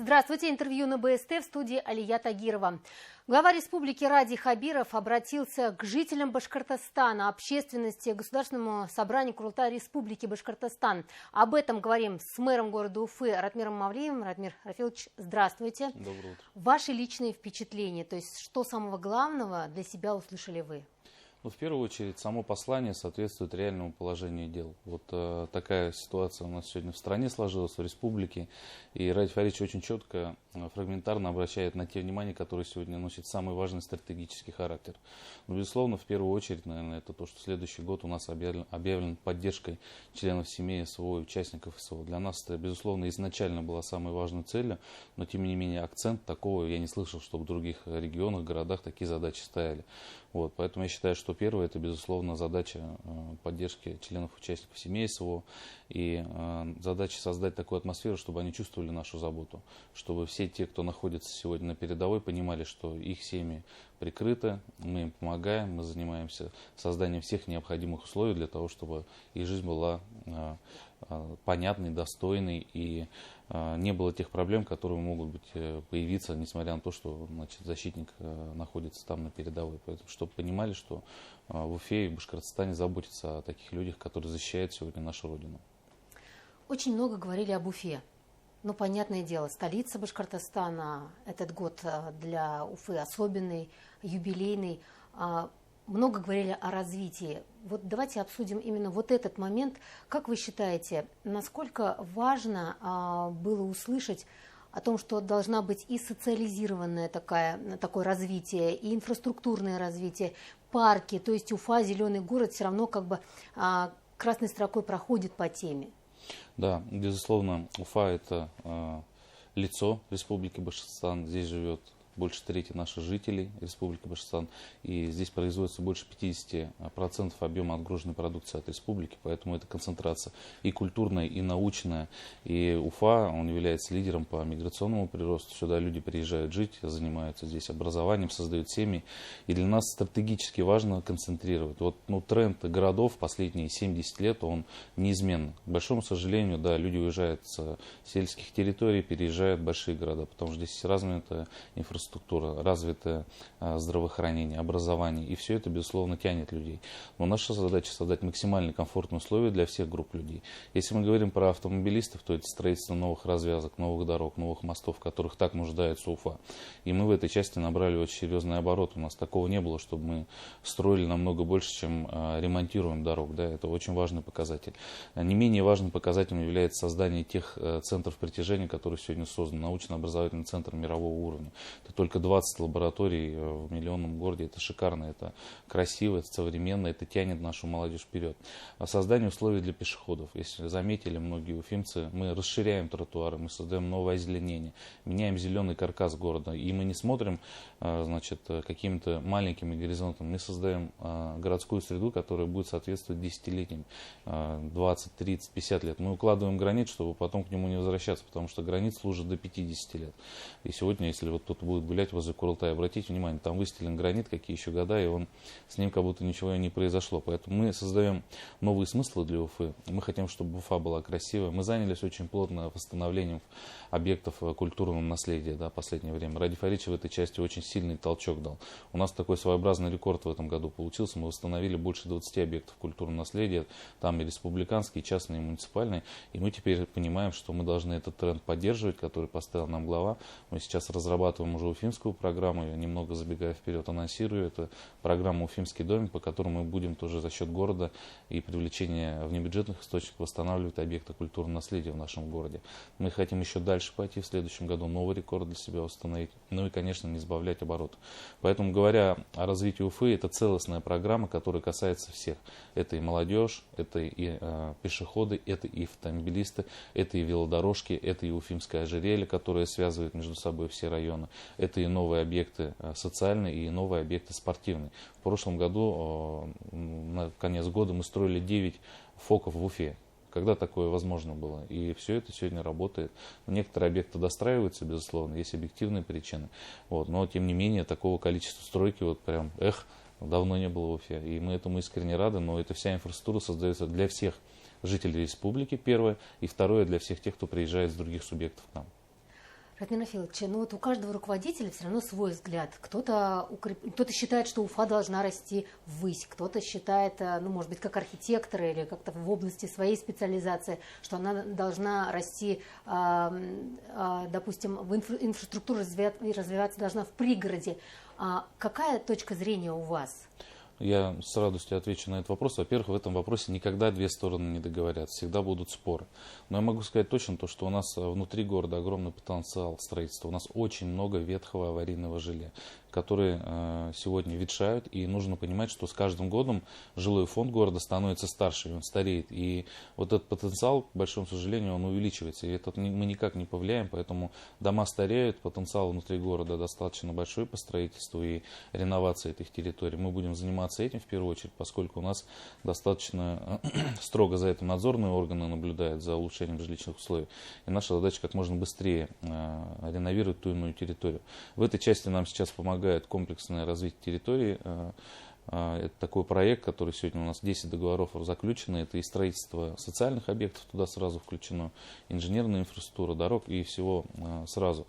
Здравствуйте. Интервью на БСТ в студии Алия Тагирова. Глава республики Ради Хабиров обратился к жителям Башкортостана, общественности, Государственному собранию Курултая Республики Башкортостан. Об этом говорим с мэром города Уфы Ратмиром Мавлиевым. Ратмир Рафилович, здравствуйте. Доброе утро. Ваши личные впечатления, то есть что самого главного для себя услышали вы? В первую очередь, само послание соответствует реальному положению дел. Вот такая ситуация у нас сегодня в стране сложилась, в республике. И Ради Фаридович очень четко, фрагментарно обращает на те внимания, которые сегодня носят самый важный стратегический характер. Но, безусловно, в первую очередь, наверное, это то, что следующий год у нас объявлен поддержкой членов семей СВО и участников СВО. Для нас это, безусловно, изначально была самой важной целью, но, тем не менее, акцент такого я не слышал, чтобы в других регионах, городах такие задачи стояли. Вот, поэтому я считаю, что первое, это, безусловно, задача поддержки членов участников семей СВО и задача создать такую атмосферу, чтобы они чувствовали нашу заботу, чтобы все те, кто находится сегодня на передовой, понимали, что их семьи прикрыты, мы им помогаем, мы занимаемся созданием всех необходимых условий для того, чтобы их жизнь была понятной, достойной и не было тех проблем, которые могут появиться, несмотря на то, что защитник находится там на передовой. Поэтому, чтобы понимали, что в Уфе и в Башкортостане заботятся о таких людях, которые защищают сегодня нашу Родину. Очень много говорили об Уфе. Ну, понятное дело, столица Башкортостана, этот год для Уфы особенный, юбилейный. Много говорили о развитии. Вот давайте обсудим именно вот этот момент. Как вы считаете, насколько важно было услышать о том, что должна быть и социализированное такое развитие, и инфраструктурное развитие, парки, то есть Уфа, зеленый город, все равно как бы красной строкой проходит по теме? Да, безусловно, Уфа – это лицо Республики Башкортостан. Здесь живет больше трети наших жителей Республики Башкортостан. И здесь производится больше 50% объема отгруженной продукции от республики. Поэтому это концентрация и культурная, и научная. И Уфа, он является лидером по миграционному приросту. Сюда люди приезжают жить, занимаются здесь образованием, создают семьи. И для нас стратегически важно концентрировать. Вот, тренд городов последние 70 лет, он неизменный. К большому сожалению, да, люди уезжают с сельских территорий, переезжают в большие города, потому что здесь развитая инфраструктура, развитое здравоохранение, образование. И все это, безусловно, тянет людей. Но наша задача создать максимально комфортные условия для всех групп людей. Если мы говорим про автомобилистов, то это строительство новых развязок, новых дорог, новых мостов, в которых так нуждается Уфа. И мы в этой части набрали очень серьезный оборот. У нас такого не было, чтобы мы строили намного больше, чем ремонтируем дорог. Да, это очень важный показатель. Не менее важным показателем является создание тех центров притяжения, которые сегодня созданы. Научно-образовательный центр мирового уровня. Это только 20 лабораторий в миллионном городе. Это шикарно, это красиво, это современно, это тянет нашу молодежь вперед. Создание условий для пешеходов. Если заметили многие уфимцы, мы расширяем тротуары, мы создаем новое озеленение, меняем зеленый каркас города. И мы не смотрим какими-то маленькими горизонтами. Мы создаем городскую среду, которая будет соответствовать десятилетним, 20, 30, 50 лет. Мы укладываем гранит, чтобы потом к нему не возвращаться, потому что гранит служит до 50 лет. И сегодня, если вот кто-то будет гулять возле Курултая, обратите внимание, там выстелен гранит, какие еще года, и с ним как будто ничего и не произошло. Поэтому мы создаем новые смыслы для Уфы. Мы хотим, чтобы Уфа была красивая. Мы занялись очень плотно восстановлением объектов культурного наследия, в последнее время. Ради Фаридович в этой части очень сильный толчок дал. У нас такой своеобразный рекорд в этом году получился. Мы восстановили больше 20 объектов культурного наследия. Там и республиканские, и частные, и муниципальные. И мы теперь понимаем, что мы должны этот тренд поддерживать, который поставил нам глава. Мы сейчас разрабатываем уже уфимскую программу, я немного забегая вперед анонсирую, это программа «Уфимский домик», по которой мы будем тоже за счет города и привлечения внебюджетных источников восстанавливать объекты культурного наследия в нашем городе. Мы хотим еще дальше пойти в следующем году, новый рекорд для себя установить, и, конечно, не сбавлять оборот. Поэтому, говоря о развитии Уфы, это целостная программа, которая касается всех. Это и молодежь, это и пешеходы, это и автомобилисты, это и велодорожки, это и Уфимское ожерелье, которое связывает между собой все районы. Это и новые объекты социальные, и новые объекты спортивные. В прошлом году, на конец года, мы строили 9 ФОКов в Уфе. Когда такое возможно было? И все это сегодня работает. Некоторые объекты достраиваются, безусловно, есть объективные причины. Но, тем не менее, такого количества стройки давно не было в Уфе. И мы этому искренне рады, но эта вся инфраструктура создается для всех жителей республики, первое, и второе, для всех тех, кто приезжает с других субъектов к нам. Ратмир Рафилович, ну вот у каждого руководителя все равно свой взгляд. Кто-то считает, что Уфа должна расти ввысь, кто-то считает, ну, может быть, как архитектор или как-то в области своей специализации, что она должна расти, допустим, инфраструктура развиваться должна в пригороде. Какая точка зрения у вас? Я с радостью отвечу на этот вопрос. Во-первых, в этом вопросе никогда две стороны не договорятся, всегда будут споры. Но я могу сказать точно то, что у нас внутри города огромный потенциал строительства. У нас очень много ветхого аварийного жилья, которые сегодня ветшают, и нужно понимать, что с каждым годом жилой фонд города становится старше, и он стареет. И вот этот потенциал, к большому сожалению, он увеличивается, и это мы никак не повлияем, поэтому дома стареют, потенциал внутри города достаточно большой по строительству и реновации этих территорий. Мы будем заниматься этим в первую очередь, поскольку у нас достаточно строго за этим надзорные органы наблюдают за улучшением жилищных условий. И наша задача как можно быстрее реновировать ту или иную территорию. В этой части нам сейчас помогает комплексное развитие территории. Это такой проект, который сегодня у нас 10 договоров заключено. Это и строительство социальных объектов, туда сразу включено, инженерная инфраструктура, дорог и всего сразу.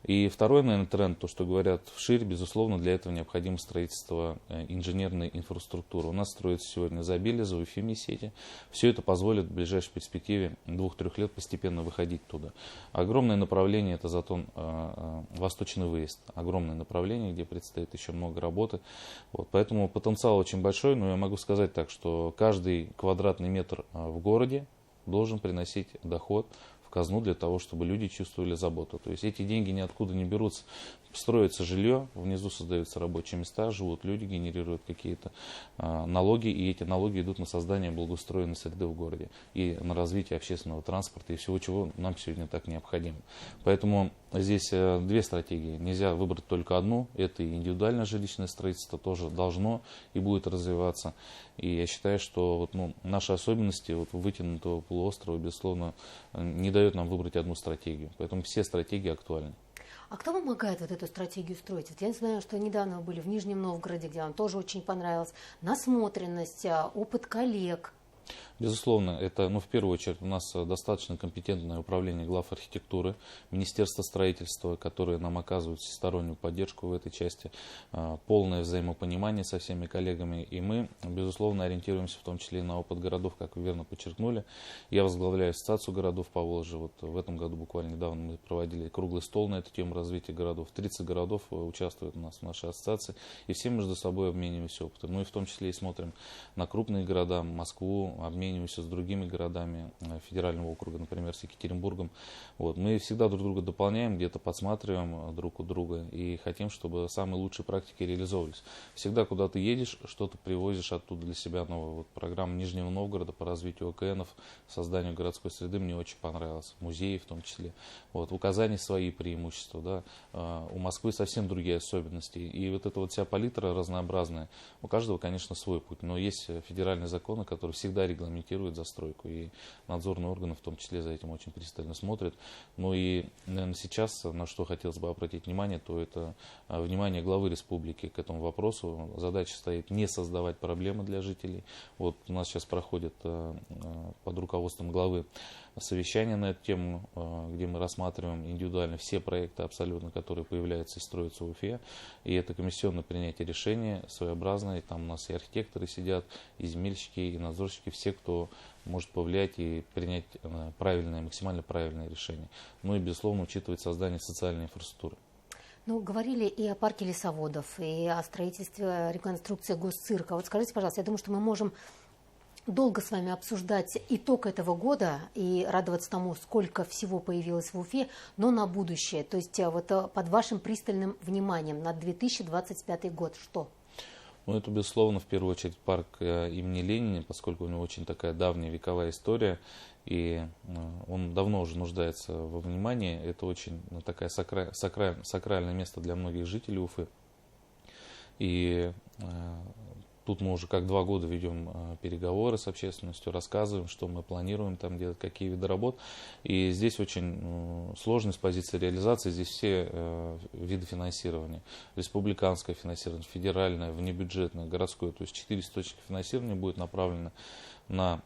И второй, наверное, тренд, то, что говорят вширь, безусловно, для этого необходимо строительство инженерной инфраструктуры. У нас строится сегодня за Белеза, Уфимия сети. Все это позволит в ближайшей перспективе 2-3 лет постепенно выходить туда. Огромное направление – это Затон, Восточный выезд. Огромное направление, где предстоит еще много работы. Вот, поэтому потенциал очень большой, но я могу сказать так, что каждый квадратный метр в городе должен приносить доход в казну для того, чтобы люди чувствовали заботу. То есть эти деньги ниоткуда не берутся. Строится жилье, внизу создаются рабочие места, живут люди, генерируют какие-то налоги, и эти налоги идут на создание благоустроенной среды в городе и на развитие общественного транспорта и всего, чего нам сегодня так необходимо. Поэтому здесь две стратегии. Нельзя выбрать только одну. Это и индивидуальное жилищное строительство тоже должно и будет развиваться. И я считаю, что наши особенности вытянутого полуострова, безусловно, не дают нам выбрать одну стратегию. Поэтому все стратегии актуальны. А кто помогает эту стратегию строить? Я знаю, что недавно вы были в Нижнем Новгороде, где вам тоже очень понравилось. Насмотренность, опыт коллег. Безусловно, это, в первую очередь, у нас достаточно компетентное управление глав архитектуры, Министерство строительства, которые нам оказывают всестороннюю поддержку в этой части, полное взаимопонимание со всеми коллегами. И мы, безусловно, ориентируемся в том числе и на опыт городов, как вы верно подчеркнули. Я возглавляю ассоциацию городов Поволжья. В этом году, буквально недавно, мы проводили круглый стол на эту тему развития городов. 30 городов участвуют у нас в нашей ассоциации, и все между собой обмениваемся опытом. Мы в том числе и смотрим на крупные города, Москву, обмениваемся с другими городами федерального округа, например, с Екатеринбургом. Мы всегда друг друга дополняем, где-то подсматриваем друг у друга и хотим, чтобы самые лучшие практики реализовывались. Всегда, куда ты едешь, что-то привозишь оттуда для себя новое. Программа Нижнего Новгорода по развитию ОКНов, созданию городской среды мне очень понравилась. Музеи в том числе. В Казани свои преимущества. Да. У Москвы совсем другие особенности. И эта вся палитра разнообразная. У каждого, конечно, свой путь. Но есть федеральные законы, которые всегда регламентируют застройку, и надзорные органы в том числе за этим очень пристально смотрят. И, наверное, сейчас, на что хотелось бы обратить внимание, то это внимание главы республики к этому вопросу. Задача стоит не создавать проблемы для жителей. У нас сейчас проходит под руководством главы совещание на эту тему, где мы рассматриваем индивидуально все проекты абсолютно, которые появляются и строятся в Уфе. И это комиссионное принятие решения своеобразное. Там у нас и архитекторы сидят, и земельщики, и надзорщики, все, кто может повлиять и принять правильное, максимально правильное решение. И, безусловно, учитывать создание социальной инфраструктуры. Говорили и о парке лесоводов, и о строительстве, реконструкции госцирка. Скажите, пожалуйста, я думаю, что мы можем долго с вами обсуждать итог этого года и радоваться тому, сколько всего появилось в Уфе, но на будущее. То есть под вашим пристальным вниманием на 2025 год что? Это, безусловно, в первую очередь парк имени Ленина, поскольку у него очень такая давняя вековая история, и он давно уже нуждается во внимании. Это очень такое сакральное место для многих жителей Уфы. И тут мы уже как 2 года ведем переговоры с общественностью, рассказываем, что мы планируем там делать, какие виды работ. И здесь очень сложная с позиции реализации. Здесь все виды финансирования. Республиканское финансирование, федеральное, внебюджетное, городское. То есть 4 источника финансирования будет направлено на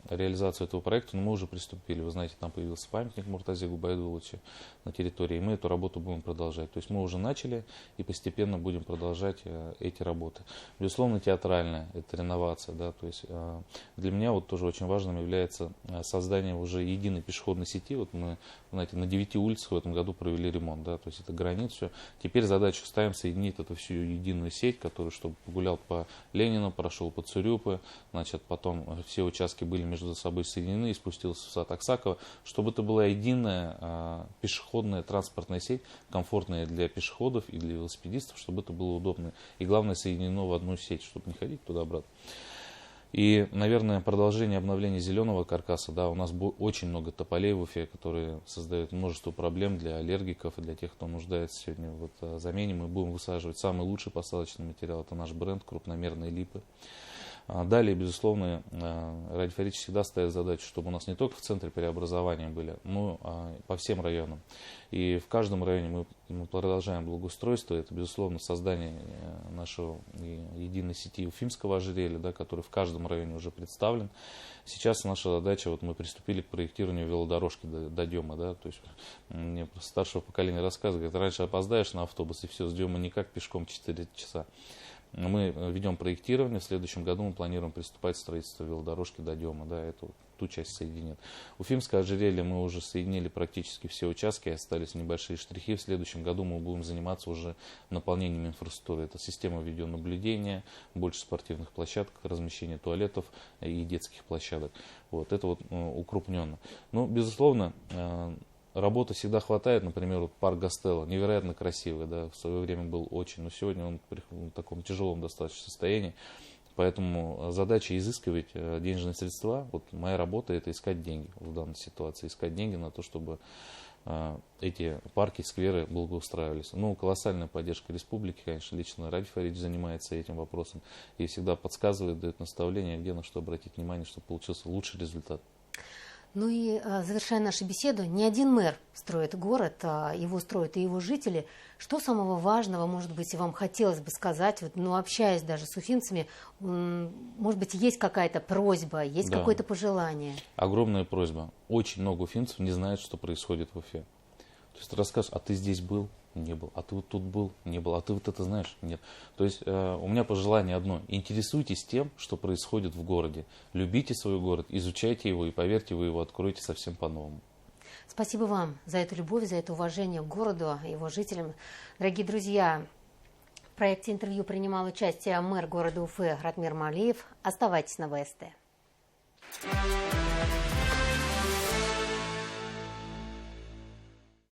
реализацию этого проекта, но мы уже приступили. Вы знаете, там появился памятник Муртазе Губайдуловичу на территории, и мы эту работу будем продолжать. То есть мы уже начали и постепенно будем продолжать эти работы. Безусловно, театральная, это реновация. Да, то есть для меня вот тоже очень важным является создание уже единой пешеходной сети. Вот мы, знаете, на 9 улицах в этом году провели ремонт. Да, то есть это границ, все. Теперь задачу ставим соединить эту всю единую сеть, которая, чтобы погулял по Ленину, прошел по Цурюпы, значит, потом все участки были между собой соединены и спустился в сад Аксакова, чтобы это была единая пешеходная транспортная сеть, комфортная для пешеходов и для велосипедистов, чтобы это было удобно. И главное, соединено в одну сеть, чтобы не ходить туда-обратно. И, наверное, продолжение обновления зеленого каркаса. Да, у нас очень много тополей в Уфе, которые создают множество проблем для аллергиков и для тех, кто нуждается сегодня в замене. Мы будем высаживать самый лучший посадочный материал. Это наш бренд, крупномерные липы. Далее, безусловно, радиофорич всегда ставит задачу, чтобы у нас не только в центре преобразования были, но по всем районам. И в каждом районе мы продолжаем благоустройство. Это, безусловно, создание нашего единой сети Уфимского ожерелья, да, который в каждом районе уже представлен. Сейчас наша задача, вот мы приступили к проектированию велодорожки до Демы. Да, то есть мне старшего поколения рассказывают, говорят, раньше опоздаешь на автобус и все, с Демы никак, пешком 4 часа. Мы ведем проектирование, в следующем году мы планируем приступать к строительству велодорожки до Демы, да, эту ту часть соединит. Уфимское ожерелье мы уже соединили практически все участки, остались небольшие штрихи. В следующем году мы будем заниматься уже наполнением инфраструктуры. Это система видеонаблюдения, больше спортивных площадок, размещение туалетов и детских площадок. Вот, это вот укрупненно. Но, безусловно, работы всегда хватает, например, вот парк Гастелло, невероятно красивый, да, в свое время был очень, но сегодня он в таком тяжелом достаточно состоянии, поэтому задача изыскивать денежные средства, вот моя работа это искать деньги в данной ситуации, искать деньги на то, чтобы эти парки, скверы благоустраивались. Ну, колоссальная поддержка республики, конечно, лично Ради Фаридж занимается этим вопросом и всегда подсказывает, дает наставления, где на что обратить внимание, чтобы получился лучший результат. Ну и завершая нашу беседу, не один мэр строит город, его строят и его жители. Что самого важного, может быть, вам хотелось бы сказать, вот, ну, общаясь даже с уфимцами, может быть, есть какая-то просьба, есть какое-то пожелание? Огромная просьба. Очень много уфимцев не знают, что происходит в Уфе. То есть ты рассказываешь, а ты здесь был? Не был. А ты вот тут был? Не был. А ты вот это знаешь? Нет. То есть у меня пожелание одно. Интересуйтесь тем, что происходит в городе. Любите свой город, изучайте его и, поверьте, вы его откроете совсем по-новому. Спасибо вам за эту любовь, за это уважение к городу, его жителям. Дорогие друзья, в проекте интервью принимал участие мэр города Уфы Ратмир Малиев. Оставайтесь на ВСТ.